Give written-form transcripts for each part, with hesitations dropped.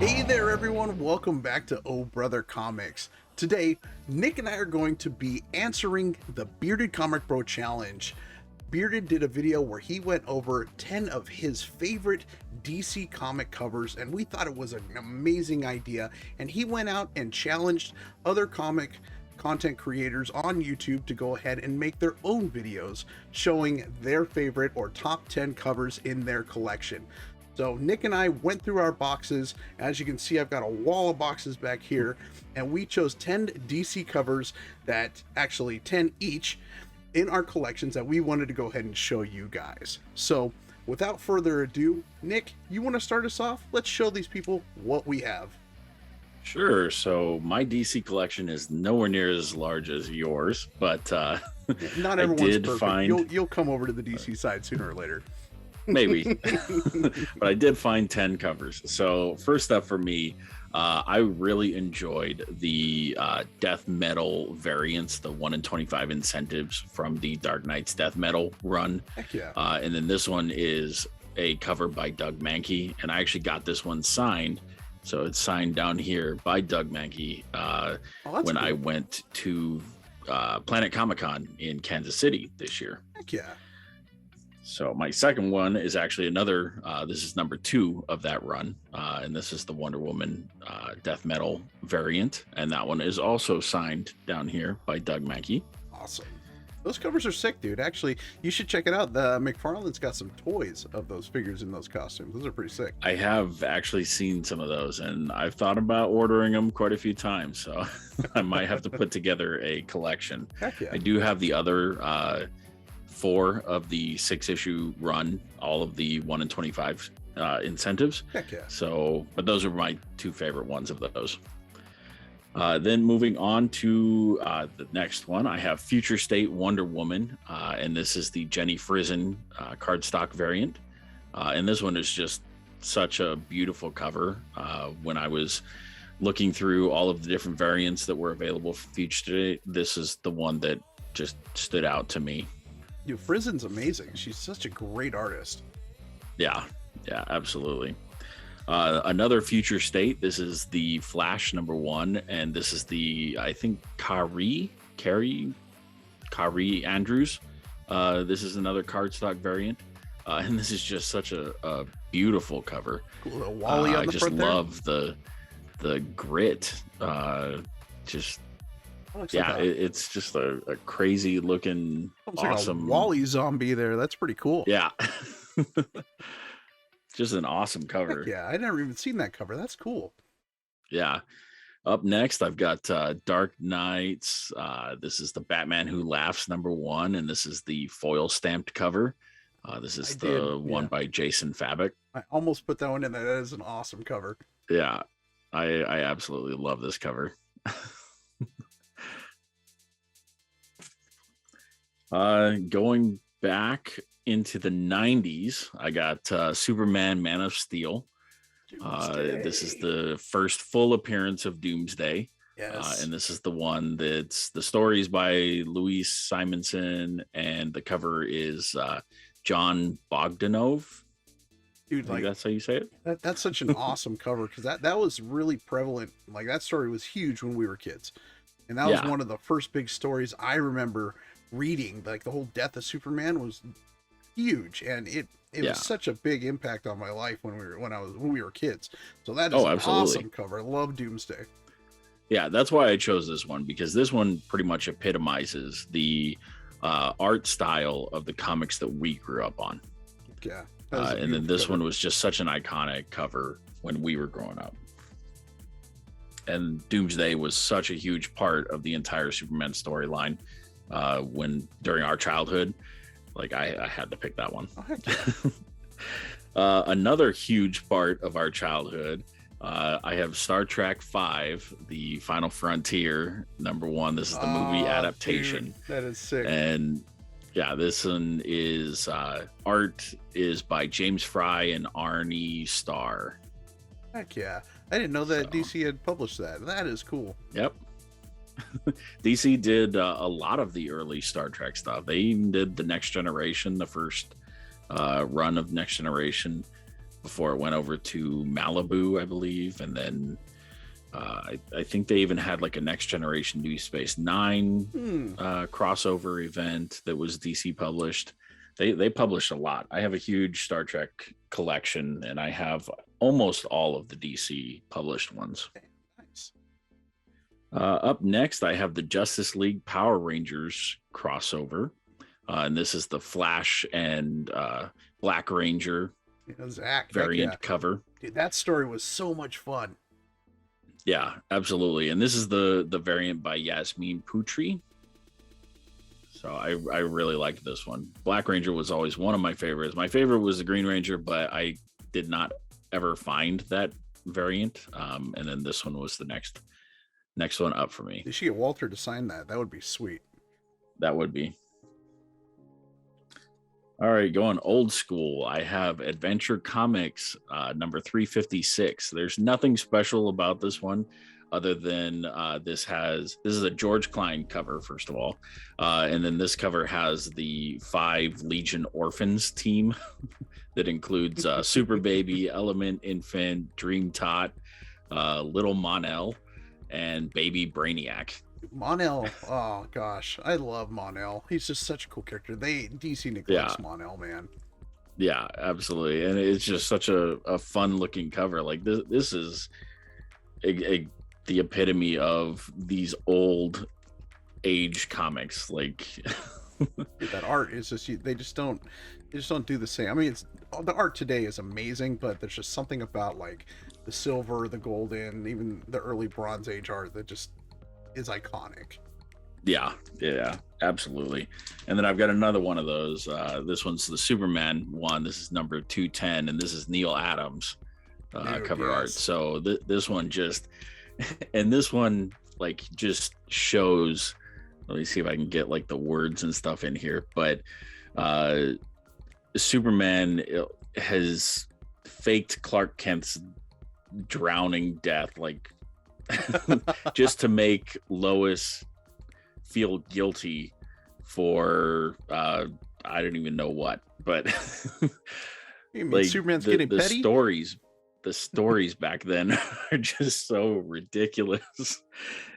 Hey there, everyone. Welcome back to Oh Brother Comics. Today, Nick and I are going to be answering the Bearded Comic Bro Challenge. Bearded did a video where he went over 10 of his favorite DC comic covers, and we thought it was an amazing idea. And he went out and challenged other comic content creators on YouTube to go ahead and make their own videos showing their favorite or top 10 covers in their collection. So Nick and I went through our boxes. As you can see, I've got a wall of boxes back here, and we chose 10 DC covers, that actually 10 each, in our collections that we wanted to go ahead and show you guys. So without further ado, Nick, you want to start us off? Let's show these people what we have. Sure. So my DC collection is nowhere near as large as yours, but not everyone's perfect. You'll come over to the DC side sooner or later. Maybe. But I did find 10 covers. So first up for me, I really enjoyed the death metal variants, the 1 in 25 incentives from the Dark Knight's death metal run. Heck yeah. And then this one is a cover by Doug Mahnke, and I actually got this one signed. So it's signed down here by Doug Mahnke when I went to Planet Comic-Con in Kansas City this year. Heck yeah. So my second one is actually another, this is number 2 of that run. And this is the Wonder Woman death metal variant. And that one is also signed down here by Doug Mahnke. Awesome. Those covers are sick, dude. Actually, you should check it out. The McFarlane's got some toys of those figures in those costumes. Those are pretty sick. I have actually seen some of those, and I've thought about ordering them quite a few times. So I might have to put together a collection. Heck yeah. I do have the other 4 of the 6-issue run, all of the 1 in 25 incentives. Heck yeah. So, but those are my 2 favorite ones of those. Then moving on to the next one, I have Future State Wonder Woman, and this is the Jenny Frison cardstock variant. And this one is just such a beautiful cover. When I was looking through all of the different variants that were available for Future State, this is the one that just stood out to me. Dude, Frison's amazing. She's such a great artist. Yeah, absolutely. Another Future State. This is the Flash number 1, and this is the, I think, Carrie Andrews. This is another cardstock variant, and this is just such a beautiful cover. Cool. Wally on the I just front there. love the grit. It's just a crazy looking, awesome like a Wally zombie there. That's pretty cool. Yeah. Just an awesome cover. Heck yeah, I never even seen that cover. That's cool. Yeah. Up next, I've got Dark Knights. This is the Batman Who Laughs number 1, and this is the foil stamped cover. This is one by Jason Fabok. I almost put that one in there. That is an awesome cover. Yeah, I absolutely love this cover. Going back into the 90s, I got Superman Man of Steel. This is the first full appearance of Doomsday. Yes. And this is the one that's the stories by Louise Simonson, and the cover is John Bogdanove. Dude, like, that's how you say it. That's such an awesome cover, because that was really prevalent. Like, that story was huge when we were kids, and that was one of the first big stories I remember reading. Like, the whole death of Superman was huge, and it was such a big impact on my life when we were kids. So that is an awesome cover. I love Doomsday. Yeah, that's why I chose this one, because this one pretty much epitomizes the art style of the comics that we grew up on. Yeah. And then this one was just such an iconic cover when we were growing up. And Doomsday was such a huge part of the entire Superman storyline during our childhood. Like, I had to pick that one. Oh, heck yeah. Another huge part of our childhood, I have Star Trek V, The Final Frontier, number 1. This is the movie adaptation. Dude, that is sick. And yeah, this one is art is by James Fry and Arnie Starr. Heck yeah. I didn't know that DC had published that. That is cool. Yep. DC did a lot of the early Star Trek stuff. They even did the Next Generation, the first run of Next Generation. before it went over to Malibu, I believe, and then I think they even had like a Next Generation Deep Space Nine crossover event that was DC published. They published a lot. I have a huge Star Trek collection, and I have almost all of the DC published ones. Nice. Up next, I have the Justice League Power Rangers crossover, and this is the Flash and Black Ranger Zach variant cover. Dude, that story was so much fun. Yeah, absolutely. And this is the variant by Yasmin Putri. So I really liked this one. Black Ranger was always one of my favorites. My favorite was the Green Ranger, but I did not ever find that variant. And then this one was the next one up for me. You should get Walter to sign that. That would be sweet. That would be. All right, going old school. I have Adventure Comics number 356. There's nothing special about this one other than this is a George Klein cover, first of all. And then this cover has the 5 Legion Orphans team that includes Super Baby, Element Infant, Dream Tot, Little Mon-El, and Baby Brainiac. Mon-El, oh gosh, I love Mon-El. He's just such a cool character. DC neglects Mon-El, man. Yeah, absolutely, and it's just such a fun looking cover. Like this is the epitome of these old age comics. Like that art is just they just don't do the same. I mean, the art today is amazing, but there's just something about like the silver, the golden, even the early Bronze Age art that just is iconic. Yeah, absolutely. And then I've got another one of those. This one's the Superman one. This is number 210, and this is Neil Adams cover art. So this one just, and this one like just shows. Let me see if I can get like the words and stuff in here. But Superman has faked Clark Kent's drowning death, like just to make Lois feel guilty for I don't even know what, but you mean like Superman's getting petty? The stories back then are just so ridiculous.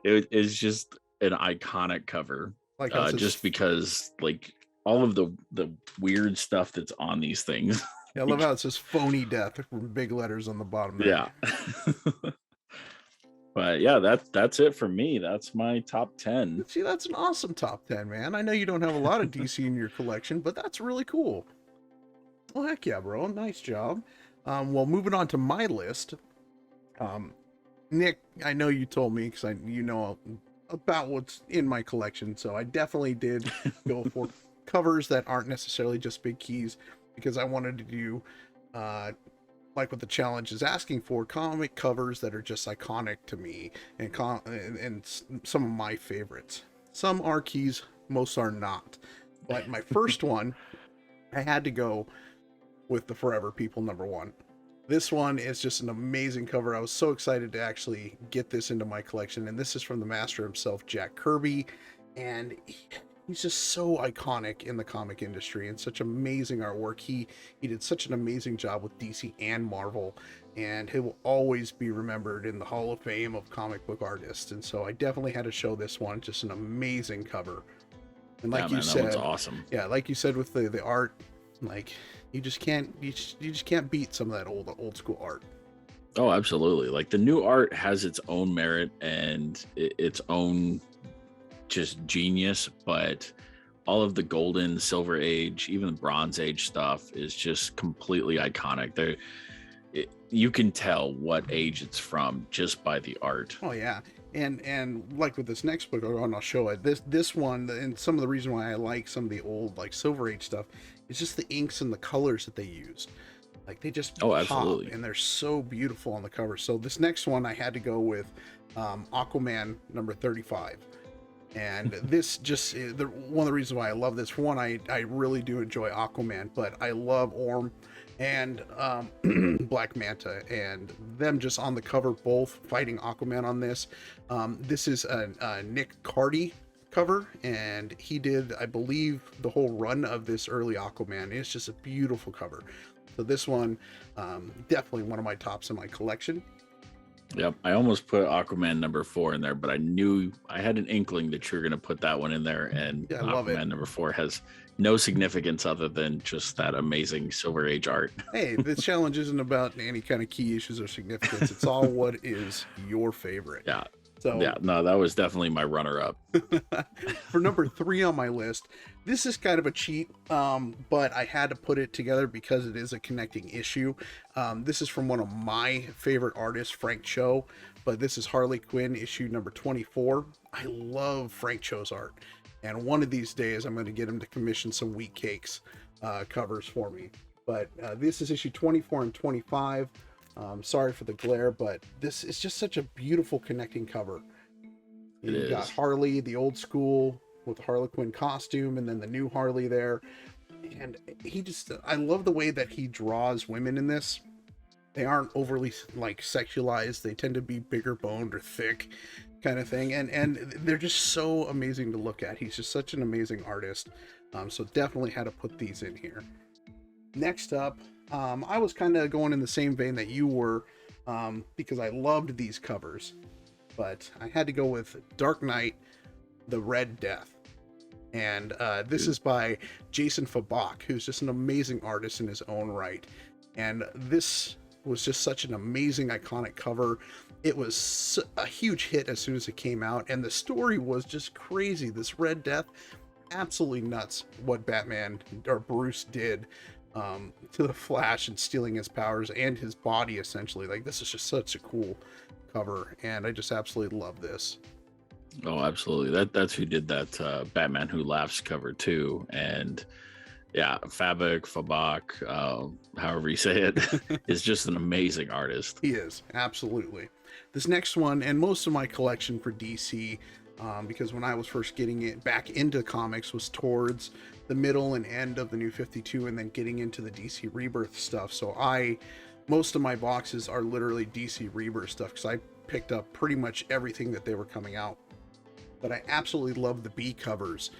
It is just an iconic cover, like just because like all of the weird stuff that's on these things. Yeah, I love how it says phony death with big letters on the bottom there. Yeah. But yeah, that's it for me. That's my top 10. See, that's an awesome top 10, man. I know you don't have a lot of DC in your collection, but that's really cool. Well, heck yeah, bro. Nice job. Well, moving on to my list. Nick, I know you told me because you know about what's in my collection, so I definitely did go for covers that aren't necessarily just big keys because I wanted to do like what the challenge is asking for, comic covers that are just iconic to me and some of my favorites. Some are keys, most are not. But my first one, I had to go with the Forever People #1. This one is just an amazing cover. I was so excited to actually get this into my collection, and this is from the master himself, Jack Kirby, and he's just so iconic in the comic industry and such amazing artwork. He did such an amazing job with DC and Marvel, and he will always be remembered in the Hall of Fame of comic book artists. And so I definitely had to show this one. Just an amazing cover. And like you said, that one's awesome. Yeah, like you said with the art, like you just can't beat some of that old school art. Oh, absolutely. Like the new art has its own merit and its own just genius, but all of the golden, silver age, even the Bronze Age stuff is just completely iconic. You can tell what age it's from just by the art. Oh yeah, and like with this next book, and I'll show it. This one, and some of the reason why I like some of the old like Silver Age stuff is just the inks and the colors that they used. Like they just pop, absolutely, and they're so beautiful on the cover. So this next one, I had to go with Aquaman #35. And this just one of the reasons why I love this. For one, I really do enjoy Aquaman, but I love Orm and Black Manta, and them just on the cover, both fighting Aquaman on this. This is a Nick Cardy cover, and he did, I believe, the whole run of this early Aquaman. It's just a beautiful cover. So this one, definitely one of my tops in my collection. Yep, I almost put Aquaman #4 in there, but I knew I had an inkling that you're going to put that one in there, and Yeah, I love it. Aquaman #4 has no significance other than just that amazing Silver Age art. Hey, this challenge isn't about any kind of key issues or significance. It's all what is your favorite. Yeah, So yeah, no, that was definitely my runner-up. for number 3 on my list, this is kind of a cheat, but I had to put it together because it is a connecting issue. This is from one of my favorite artists, Frank Cho, but this is Harley Quinn issue number 24. I love Frank Cho's art, and one of these days I'm going to get him to commission some Wheat Cakes covers for me. But this is issue 24 and 25. Sorry for the glare, but this is just such a beautiful connecting cover. You got Harley, the old school with the Harley Quinn costume, and then the new Harley there. And I love the way that he draws women in this. They aren't overly like sexualized. They tend to be bigger boned or thick kind of thing. And they're just so amazing to look at. He's just such an amazing artist. So definitely had to put these in here. Next up, I was kind of going in the same vein that you were, because I loved these covers. But I had to go with Dark Knight, The Red Death. And this is by Jason Fabok, who's just an amazing artist in his own right. And this was just such an amazing, iconic cover. It was a huge hit as soon as it came out. And the story was just crazy. This Red Death, absolutely nuts what Batman, or Bruce, did to the Flash and stealing his powers and his body, essentially. Like, this is just such a cool cover, and I just absolutely love this. Oh, absolutely. That's who did that Batman Who Laughs cover too. And yeah, Fabok, however you say it, is just an amazing artist. He is, absolutely. This next one, and most of my collection for DC, because when I was first getting it back into comics, was towards the middle and end of the New 52, and then getting into the DC Rebirth stuff. So most of my boxes are literally DC Rebirth stuff, because I picked up pretty much everything that they were coming out. But I absolutely love the B covers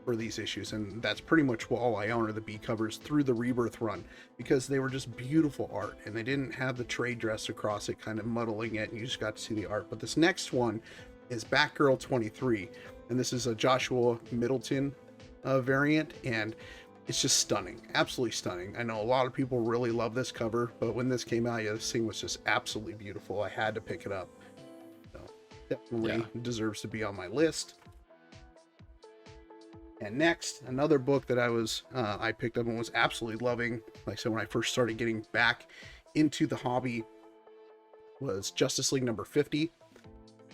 for these issues, and that's pretty much all I own are the B covers through the Rebirth run, because they were just beautiful art, and they didn't have the trade dress across it kind of muddling it, and you just got to see the art. But this next one is Batgirl 23, and this is a Joshua Middleton variant, and it's just stunning, absolutely stunning. I know a lot of people really love this cover, but when this came out, yeah, this thing was just absolutely beautiful. I had to pick it up. So definitely deserves to be on my list. And next, another book that I picked up and was absolutely loving, like I said, when I first started getting back into the hobby, was Justice League number 50.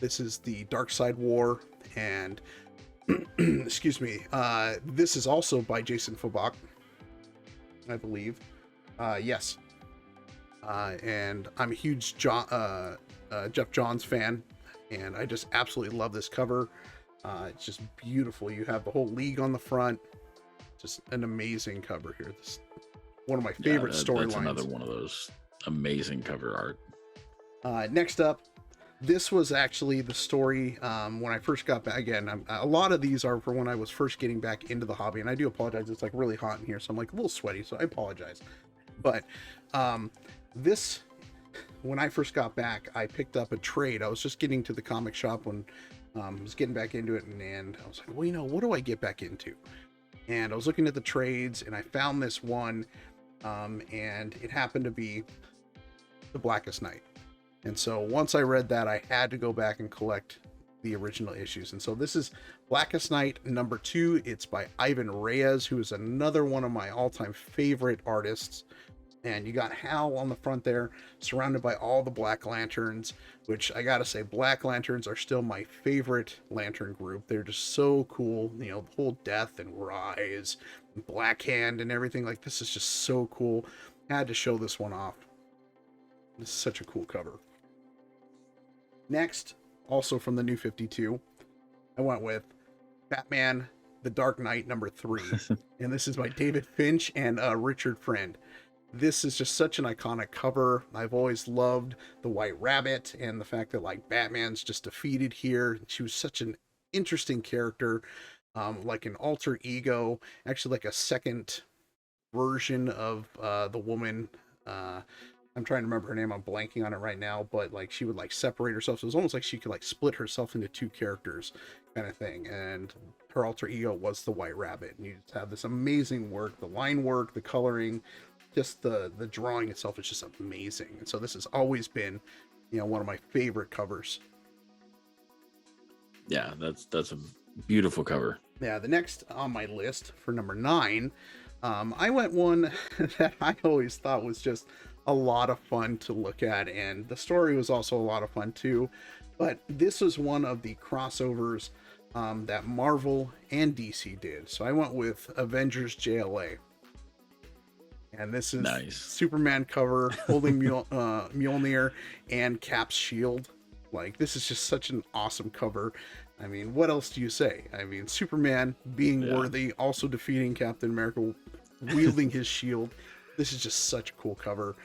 This is the Dark Side War, and excuse me, this is also by Jason Fabok, I believe. Yes. And I'm a huge Jeff Johns fan, and I just absolutely love this cover. It's just beautiful. You have the whole League on the front. Just an amazing cover here. This one of my favorite storylines. That's another one of those amazing cover art. Next up, this was actually the story when I first got back. Again, a lot of these are for when I was first getting back into the hobby, and I do apologize. It's like really hot in here, so I'm like a little sweaty, so I apologize. But this, when I first got back, I picked up a trade. I was just getting to the comic shop when I was getting back into it, and I was like, well, what do I get back into? And I was looking at the trades, and I found this one, and it happened to be The Blackest Night. And so once I read that, I had to go back and collect the original issues. And so this is Blackest Night number 2. It's by Ivan Reyes, who is another one of my all-time favorite artists. And you got Hal on the front there, surrounded by all the Black Lanterns, which I gotta say, Black Lanterns are still my favorite lantern group. They're just so cool. You know, the whole Death and Rise, and Black Hand and everything. Like, this is just so cool. I had to show this one off. This is such a cool cover. Next, also from the New 52, I went with Batman The Dark Knight number 3. And this is by David Finch and Richard Friend. This is just such an iconic cover. I've always loved the White Rabbit and the fact that, like, Batman's just defeated here. She was such an interesting character, like an alter ego, actually like a second version of the woman. I'm trying to remember her name. I'm blanking on it right now, but like she would like separate herself. So it was almost like she could like split herself into two characters, kind of thing. And her alter ego was the White Rabbit. And you just have this amazing work, the line work, the coloring, just the drawing itself is just amazing. And so this has always been, you know, one of my favorite covers. Yeah, that's a beautiful cover. Yeah, the next on my list for number 9, I went one that I always thought was just a lot of fun to look at, and the story was also a lot of fun too. But this was one of the crossovers that Marvel and DC did. So I went with Avengers JLA. And this is nice. Superman cover holding Mjolnir and Cap's shield. Like, this is just such an awesome cover. I mean, what else do you say? I mean, Superman being worthy, also defeating Captain America, wielding his shield. This is just such a cool cover.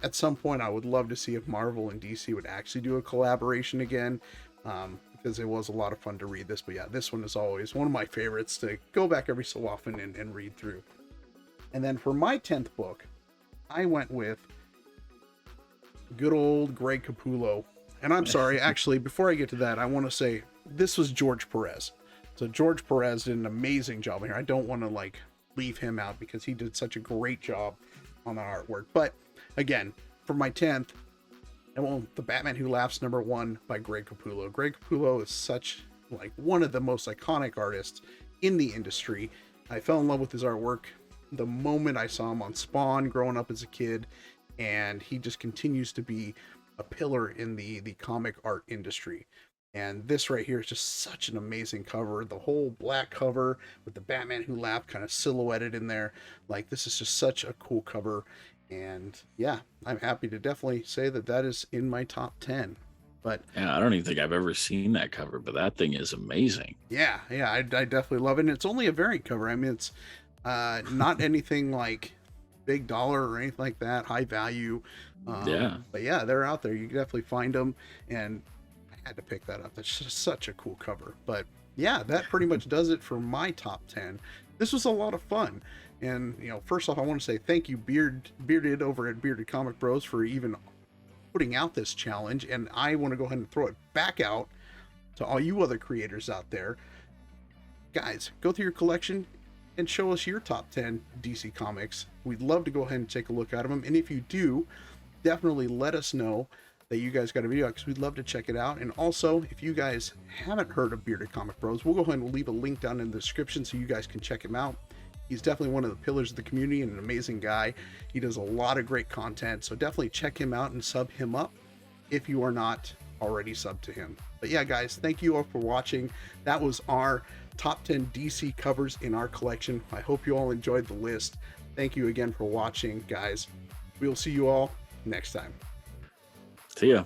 At some point, I would love to see if Marvel and DC would actually do a collaboration again, because it was a lot of fun to read this. But yeah, this one is always one of my favorites to go back every so often and read through. And then for my 10th book, I went with good old Greg Capullo. And I'm sorry, actually, before I get to that, I want to say this was George Perez. So George Perez did an amazing job here. I don't want to like leave him out because he did such a great job on the artwork. But again, for my 10th, I went The Batman Who Laughs #1 by Greg Capullo. Greg Capullo is such like one of the most iconic artists in the industry. I fell in love with his artwork the moment I saw him on Spawn growing up as a kid, and he just continues to be a pillar in the comic art industry. And this right here is just such an amazing cover. The whole black cover with the Batman Who Laughed kind of silhouetted in there. Like, this is just such a cool cover. And yeah, I'm happy to definitely say that that is in my top 10. But yeah, I don't even think I've ever seen that cover, but that thing is amazing. Yeah, I definitely love it. And it's only a variant cover. I mean, it's not anything like big dollar or anything like that, high value. But yeah, they're out there. You can definitely find them. And I had to pick that up. That's just such a cool cover. But yeah, that pretty much does it for my top 10. This was a lot of fun. And, you know, first off, I want to say thank you, Bearded over at Bearded Comic Bros, for even putting out this challenge. And I want to go ahead and throw it back out to all you other creators out there. Guys, go through your collection and show us your top 10 DC comics. We'd love to go ahead and take a look at them. And if you do, definitely let us know that you guys got a video, because we'd love to check it out. And also, if you guys haven't heard of Bearded Comic Bros, we'll go ahead and leave a link down in the description so you guys can check him out. He's definitely one of the pillars of the community and an amazing guy. He does a lot of great content, so definitely check him out and sub him up if you are not already subbed to him. But yeah, guys, thank you all for watching. That was our top 10 DC covers in our collection. I hope you all enjoyed the list. Thank you again for watching, guys. We'll see you all next time. See ya.